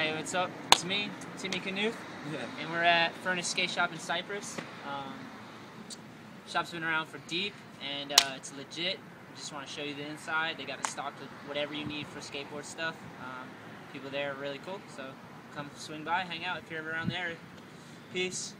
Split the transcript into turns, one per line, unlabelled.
Hey, what's up? It's me, Timmy Knuth, and we're at Furnace Skate Shop in Cypress. Shop's been around for deep, and it's legit. We just want to show you the inside. They got it stocked with whatever you need for skateboard stuff. People there are really cool, so come swing by, hang out if you're ever around there. Peace.